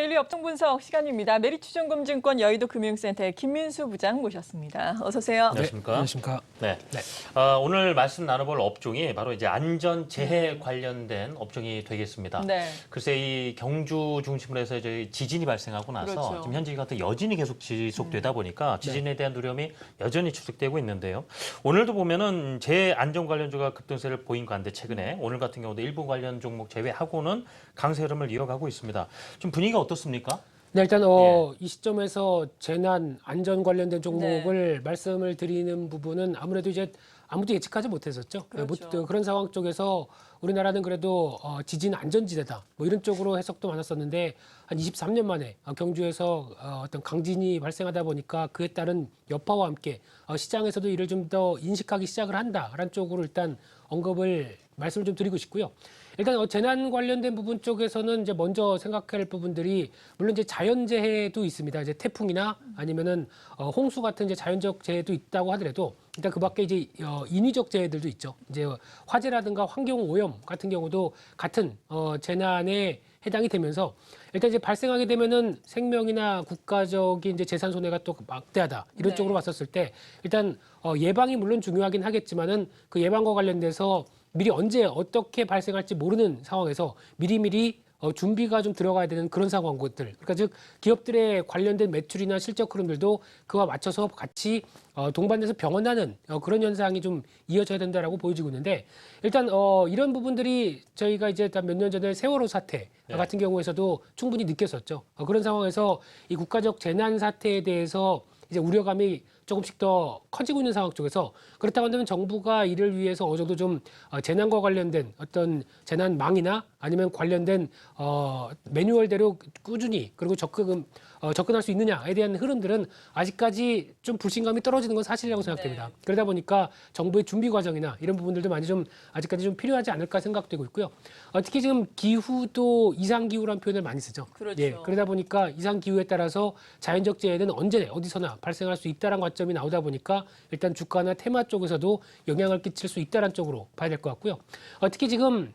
데일리 업종 분석 시간입니다. 메리츠증권증권 여의도 금융센터의 김민수 부장 모셨습니다. 어서 오세요. 안녕하십니까? 안녕하십니까? 네. 오늘 말씀 나눠볼 업종이 바로 이제 안전재해 관련된 업종이 되겠습니다. 네. 글쎄 이 경주 중심으로 해서 이제 지진이 발생하고 나서 그렇죠. 지금 현재 같은 여진이 계속 지속되다 보니까 지진에 대한 두려움이 여전히 추적되고 있는데요. 오늘도 보면은 재해 안전 관련주가 급등세를 보인 가운데 최근에 오늘 같은 경우도 일부 관련 종목 제외하고는 강세 흐름을 이어가고 있습니다. 좀 분위기가 어떻습니까? 네, 일단 이 시점에서 재난 안전 관련된 종목을 말씀을 드리는 부분은 아무래도 이제 아무도 예측하지 못했었죠. 그렇죠. 그런 상황 쪽에서 우리나라는 그래도 지진 안전지대다 뭐 이런 쪽으로 해석도 많았었는데 한 23년 만에 경주에서 어떤 강진이 발생하다 보니까 그에 따른 여파와 함께 시장에서도 이를 좀 더 인식하기 시작을 한다라는 쪽으로 일단 말씀을 좀 드리고 싶고요. 일단 재난 관련된 부분 쪽에서는 이제 먼저 생각해야 할 부분들이 물론 이제 자연재해도 있습니다. 이제 태풍이나 아니면은 홍수 같은 이제 자연적 재해도 있다고 하더라도 일단 그 밖에 이제 인위적 재해들도 있죠. 이제 화재라든가 환경 오염 같은 경우도 같은 재난에 해당이 되면서 일단 이제 발생하게 되면은 생명이나 국가적인 이제 재산 손해가 또 막대하다 이런 쪽으로 봤었을 때 일단 예방이 물론 중요하긴 하겠지만은 그 예방과 관련돼서 미리 언제 어떻게 발생할지 모르는 상황에서 미리미리 준비가 좀 들어가야 되는 그런 상황들. 그러니까 즉 기업들의 관련된 매출이나 실적 흐름들도 그와 맞춰서 같이 동반돼서 병원하는 그런 현상이 좀 이어져야 된다라고 보여지고 있는데 일단 이런 부분들이 저희가 이제 몇 년 전에 세월호 사태 같은 경우에서도 충분히 느꼈었죠. 그런 상황에서 이 국가적 재난 사태에 대해서 이제 우려감이 조금씩 더 커지고 있는 상황 쪽에서 그렇다고 한다면 정부가 이를 위해서 어느 정도 좀 재난과 관련된 어떤 재난망이나 아니면 관련된 매뉴얼대로 꾸준히 그리고 접근할 수 있느냐에 대한 흐름들은 아직까지 좀 불신감이 떨어지는 건 사실이라고 생각됩니다. 그러다 보니까 정부의 준비 과정이나 이런 부분들도 많이 좀 아직까지 좀 필요하지 않을까 생각되고 있고요. 특히 지금 기후도 이상기후라는 표현을 많이 쓰죠. 그렇죠. 예, 그러다 보니까 이상기후에 따라서 자연적 재해는 언제 어디서나 발생할 수 있다는 관점이 나오다 보니까 일단 주가나 테마 쪽에서도 영향을 끼칠 수 있다는 쪽으로 봐야 될 것 같고요. 특히 지금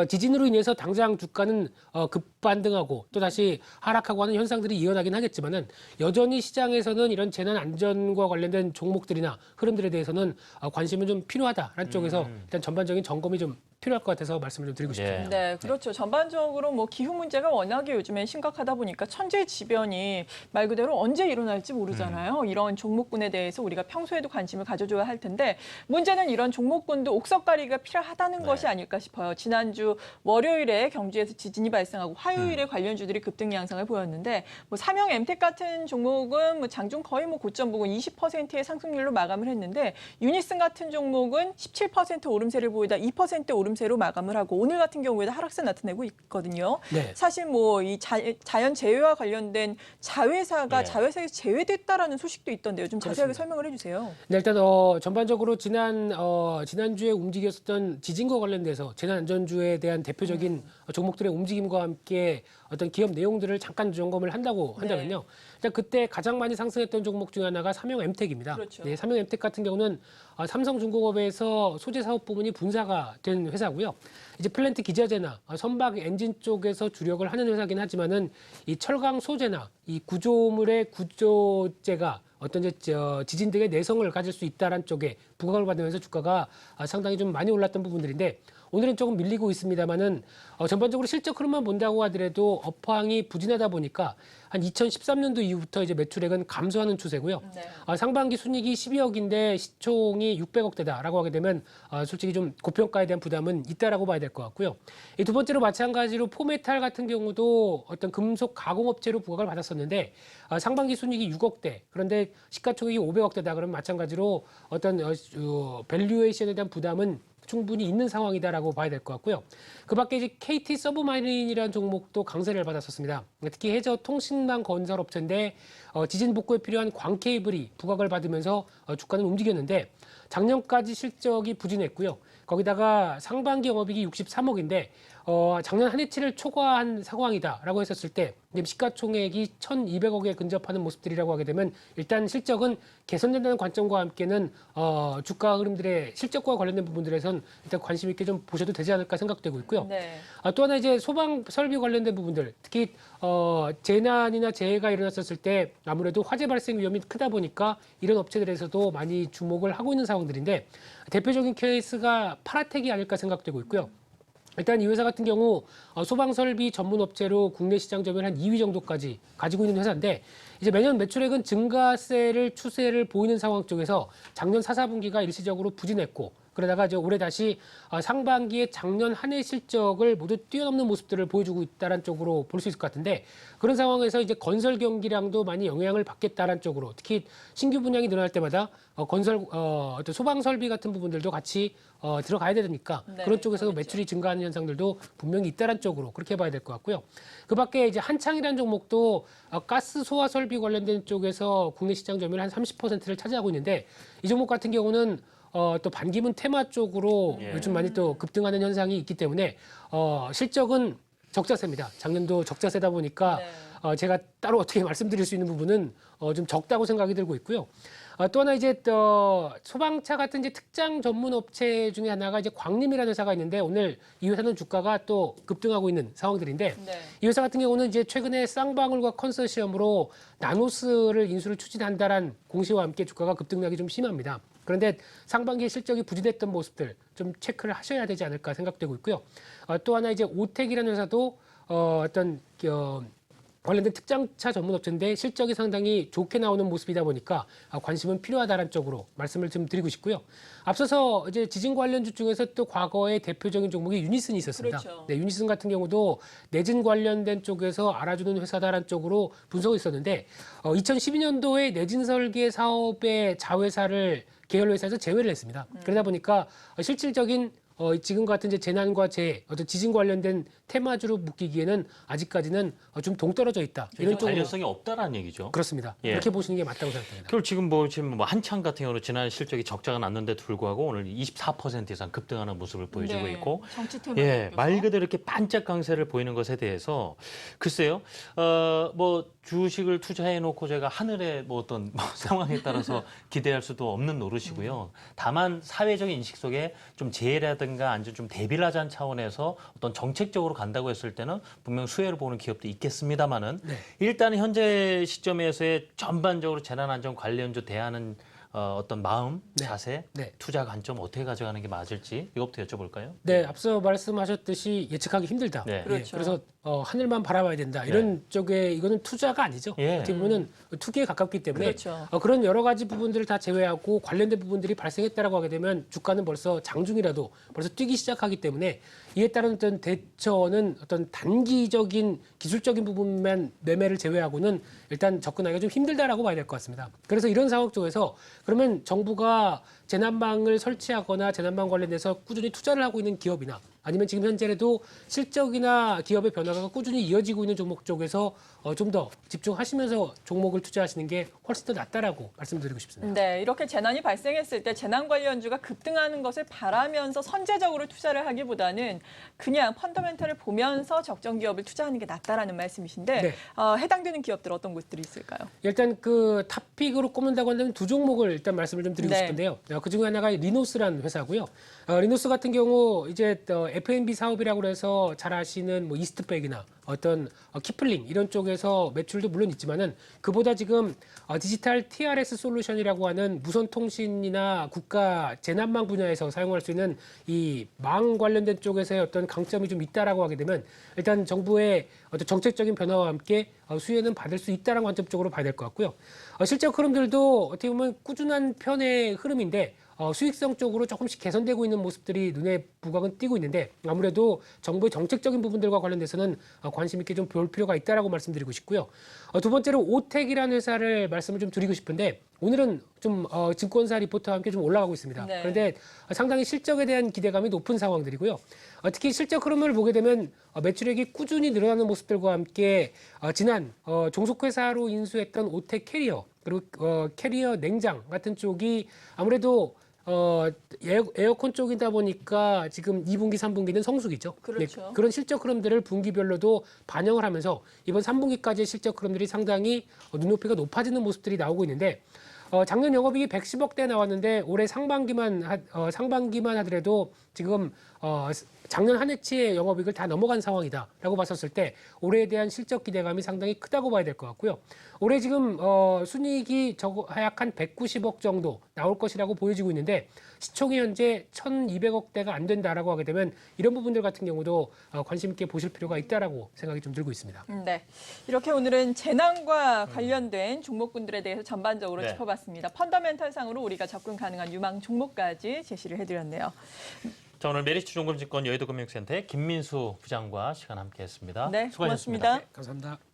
지진으로 인해서 당장 주가는 급반등하고 또 다시 하락하고 하는 현상들이 이어나긴 하겠지만은 여전히 시장에서는 이런 재난 안전과 관련된 종목들이나 흐름들에 대해서는 관심은 좀 필요하다라는 쪽에서 일단 전반적인 점검이 좀 필요할 것 같아서 말씀을 좀 드리고 싶습니다. 네, 그렇죠. 전반적으로 뭐 기후 문제가 워낙에 요즘에 심각하다 보니까 천재지변이 말 그대로 언제 일어날지 모르잖아요. 이런 종목군에 대해서 우리가 평소에도 관심을 가져줘야 할 텐데 문제는 이런 종목군도 옥석가리가 필요하다는 것이 아닐까 싶어요. 지난주 월요일에 경주에서 지진이 발생하고 화요일에 관련주들이 급등 양상을 보였는데 뭐 삼형 엠텍 같은 종목은 뭐 장중 거의 뭐 고점 부근 20%의 상승률로 마감을 했는데 유니슨 같은 종목은 17% 오름세를 보이다 2% 오름세로 마감을 하고 오늘 같은 경우에도 하락세 나타내고 있거든요. 네. 사실 뭐 이 자연 재해와 관련된 자회사가 자회사에서 제외됐다라는 소식도 있던데요. 좀 자세하게 설명을 해주세요. 네, 일단 전반적으로 지난주에 움직였었던 지진과 관련돼서 재난안전주에 대한 대표적인 종목들의 움직임과 함께 어떤 기업 내용들을 잠깐 점검을 한다고 한다면요. 일단 그때 가장 많이 상승했던 종목 중에 하나가 삼형 엠텍입니다. 그렇죠. 네, 삼형 엠텍 같은 경우는 삼성중공업에서 소재 사업 부문이 분사가 된 회사고요. 이제 플랜트 기자재나 선박 엔진 쪽에서 주력을 하는 회사긴 하지만은 이 철강 소재나 이 구조물의 구조재가 어떤 지진 등의 내성을 가질 수 있다는 쪽에 부각을 받으면서 주가가 상당히 좀 많이 올랐던 부분들인데 오늘은 조금 밀리고 있습니다만은 전반적으로 실적 흐름만 본다고 하더라도 업황이 부진하다 보니까 한 2013년도 이후부터 이제 매출액은 감소하는 추세고요. 상반기 순이익이 12억인데 시총이 600억대다라고 하게 되면 솔직히 좀 고평가에 대한 부담은 있다라고 봐야 될 것 같고요. 이 두 번째로 마찬가지로 포메탈 같은 경우도 어떤 금속 가공업체로 부각을 받았었는데 상반기 순이익이 6억대 그런데 시가총액이 500억대다 그러면 마찬가지로 어떤 밸류에이션에 대한 부담은 충분히 있는 상황이다라고 봐야 될 것 같고요. 그 밖에 이제 KT 서브마린이라는 종목도 강세를 받았었습니다. 특히 해저 통신망 건설 업체인데 지진 복구에 필요한 광 케이블이 부각을 받으면서 주가는 움직였는데 작년까지 실적이 부진했고요. 거기다가 상반기 영업이익이 63억인데 작년 한 해치를 초과한 상황이다라고 했었을 때 시가총액이 1,200억에 근접하는 모습들이라고 하게 되면 일단 실적은 개선된다는 관점과 함께는 주가 흐름들의 실적과 관련된 부분들에선 쪽에선 일단 관심 있게 좀 보셔도 되지 않을까 생각되고 있고요. 네. 또 하나 이제 소방 설비 관련된 부분들, 특히 재난이나 재해가 일어났었을 때 아무래도 화재 발생 위험이 크다 보니까 이런 업체들에서도 많이 주목을 하고 있는 상황들인데 대표적인 케이스가 파라텍이 아닐까 생각되고 있고요. 일단 이 회사 같은 경우 소방 설비 전문 업체로 국내 시장 점유율 한 2위 정도까지 가지고 있는 회사인데 이제 매년 매출액은 증가세를 추세를 보이는 상황 쪽에서 작년 4, 4분기가 일시적으로 부진했고 그러다가 이제 올해 다시 상반기에 작년 한 해 실적을 모두 뛰어넘는 모습들을 보여주고 있다는 쪽으로 볼 수 있을 것 같은데 그런 상황에서 이제 건설 경기량도 많이 영향을 받겠다는 쪽으로 특히 신규 분양이 늘어날 때마다 어떤 소방 설비 같은 부분들도 같이 들어가야 되니까 네, 그런 쪽에서도 그렇죠. 매출이 증가하는 현상들도 분명히 있다는 쪽으로 그렇게 봐야 될 것 같고요. 그밖에 이제 한창이라는 종목도 가스 소화 설비 관련된 쪽에서 국내 시장 점유율 한 30%를 차지하고 있는데 이 종목 같은 경우는 또 반기문 테마 쪽으로 예. 요즘 많이 또 급등하는 현상이 있기 때문에 실적은 적자세입니다. 작년도 적자세다 보니까 네. 제가 따로 어떻게 말씀드릴 수 있는 부분은 좀 적다고 생각이 들고 있고요. 또 하나 이제 소방차 같은 이제 특장 전문 업체 중에 하나가 이제 광림이라는 회사가 있는데 오늘 이 회사는 주가가 또 급등하고 있는 상황들인데 네. 이 회사 같은 경우는 이제 최근에 쌍방울과 컨소시엄으로 나노스를 인수를 추진한다란 공시와 함께 주가가 급등락이 좀 심합니다. 그런데 상반기에 실적이 부진했던 모습들 좀 체크를 하셔야 되지 않을까 생각되고 있고요. 또 하나 이제 오텍이라는 회사도 관련된 특장차 전문 업체인데 실적이 상당히 좋게 나오는 모습이다 보니까 관심은 필요하다는 쪽으로 말씀을 좀 드리고 싶고요. 앞서서 이제 지진 관련주 중에서 또 과거의 대표적인 종목이 유니슨이 있었습니다. 그렇죠. 네, 유니슨 같은 경우도 내진 관련된 쪽에서 알아주는 회사다라는 쪽으로 분석이 있었는데 2012년도에 내진 설계 사업의 자회사를 계열 회사에서 제외를 했습니다. 그러다 보니까 실질적인 지금 같은 이제 재난과 재해, 어떤 지진 관련된 테마주로 묶이기에는 아직까지는 좀 동떨어져 있다. 이런 쪽으로 관련성이 없다라는 얘기죠. 그렇습니다. 예. 그렇게 보시는 게 맞다고 생각합니다. 그리고 지금 뭐 한창 같은 경우는 지난 실적이 적자가 났는데도 불구하고 오늘 24% 이상 급등하는 모습을 보여주고 네. 있고 정치 테마. 예, 말 그대로 이렇게 반짝 강세를 보이는 것에 대해서 글쎄요, 뭐 주식을 투자해 놓고 제가 하늘의 뭐 어떤 상황에 따라서 기대할 수도 없는 노릇이고요. 다만 사회적인 인식 속에 좀 재해라든가 아니면 좀 대비를 하자는 차원에서 어떤 정책적으로 간다고 했을 때는 분명 수혜를 보는 기업도 있겠습니다만은 네. 일단 현재 시점에서의 전반적으로 재난안전 관련주 대하는 어떤 마음, 네. 자세, 네. 투자 관점 어떻게 가져가는 게 맞을지 이것부터 여쭤볼까요? 네, 앞서 말씀하셨듯이 예측하기 힘들다. 네. 그렇죠. 그래서 하늘만 바라봐야 된다. 이런 쪽에 이거는 투자가 아니죠. 예. 어떻게 보면은 투기에 가깝기 때문에 그렇죠. 그런 여러 가지 부분들을 다 제외하고 관련된 부분들이 발생했다라고 하게 되면 주가는 벌써 장중이라도 벌써 뛰기 시작하기 때문에 이에 따른 어떤 대처는 어떤 단기적인 기술적인 부분만 매매를 제외하고는 일단 접근하기가 좀 힘들다라고 봐야 될 것 같습니다. 그래서 이런 상황 쪽에서 그러면 정부가 재난망을 설치하거나 재난망 관련돼서 꾸준히 투자를 하고 있는 기업이나 아니면 지금 현재라도 실적이나 기업의 변화가 꾸준히 이어지고 있는 종목 쪽에서 좀 더 집중하시면서 종목을 투자하시는 게 훨씬 더 낫다라고 말씀드리고 싶습니다. 네, 이렇게 재난이 발생했을 때 재난 관련주가 급등하는 것을 바라면서 선제적으로 투자를 하기보다는 그냥 펀더멘털을 보면서 적정 기업을 투자하는 게 낫다라는 말씀이신데 네. 해당되는 기업들 어떤 것들이 있을까요? 일단 그 탑픽으로 꼽는다고 한다면 두 종목을 일단 말씀을 좀 드리고 네. 싶은데요. 그 중에 하나가 리노스라는 회사고요. 리노스 같은 경우 이제 F&B 사업이라고 해서 잘 아시는 뭐 이스트백이나 어떤 키플링 이런 쪽에서 매출도 물론 있지만은 그보다 지금 디지털 TRS 솔루션이라고 하는 무선 통신이나 국가 재난망 분야에서 사용할 수 있는 이 망 관련된 쪽에서의 어떤 강점이 좀 있다라고 하게 되면 일단 정부의 어떤 정책적인 변화와 함께 수혜는 받을 수 있다라는 관점 쪽으로 봐야 될 것 같고요. 실적 흐름들도 어떻게 보면 꾸준한 편의 흐름인데 수익성 쪽으로 조금씩 개선되고 있는 모습들이 눈에 부각은 띄고 있는데 아무래도 정부의 정책적인 부분들과 관련돼서는 관심 있게 좀 볼 필요가 있다라고 말씀드리고 싶고요. 두 번째로 오텍이라는 회사를 말씀을 좀 드리고 싶은데 오늘은 좀 증권사 리포트와 함께 좀 올라가고 있습니다. 네. 그런데 상당히 실적에 대한 기대감이 높은 상황들이고요. 특히 실적 흐름을 보게 되면 매출액이 꾸준히 늘어나는 모습들과 함께 지난 종속회사로 인수했던 오텍 캐리어 그리고 캐리어 냉장 같은 쪽이 아무래도 에어컨 쪽이다 보니까 지금 2분기, 3분기는 성수기죠. 그렇죠. 네, 그런 실적 흐름들을 분기별로도 반영을 하면서 이번 3분기까지의 실적 흐름들이 상당히 눈높이가 높아지는 모습들이 나오고 있는데 작년 영업이익이 110억대 나왔는데 올해 상반기만 하더라도 지금 작년 한 해치의 영업이익을 다 넘어간 상황이다라고 봤었을 때 올해에 대한 실적 기대감이 상당히 크다고 봐야 될 것 같고요. 올해 지금 순이익이 하약한 190억 정도 나올 것이라고 보여지고 있는데 시총이 현재 1,200억대가 안 된다라고 하게 되면 이런 부분들 같은 경우도 관심 있게 보실 필요가 있다라고 생각이 좀 들고 있습니다. 네, 이렇게 오늘은 재난과 관련된 종목군들에 대해서 전반적으로 네. 짚어봤습니다. 펀더멘탈상으로 우리가 접근 가능한 유망 종목까지 제시를 해드렸네요. 자, 오늘 메리츠 종금증권 여의도금융센터의 김민수 부장과 시간 함께했습니다. 네, 수고하셨습니다. 고맙습니다. 감사합니다.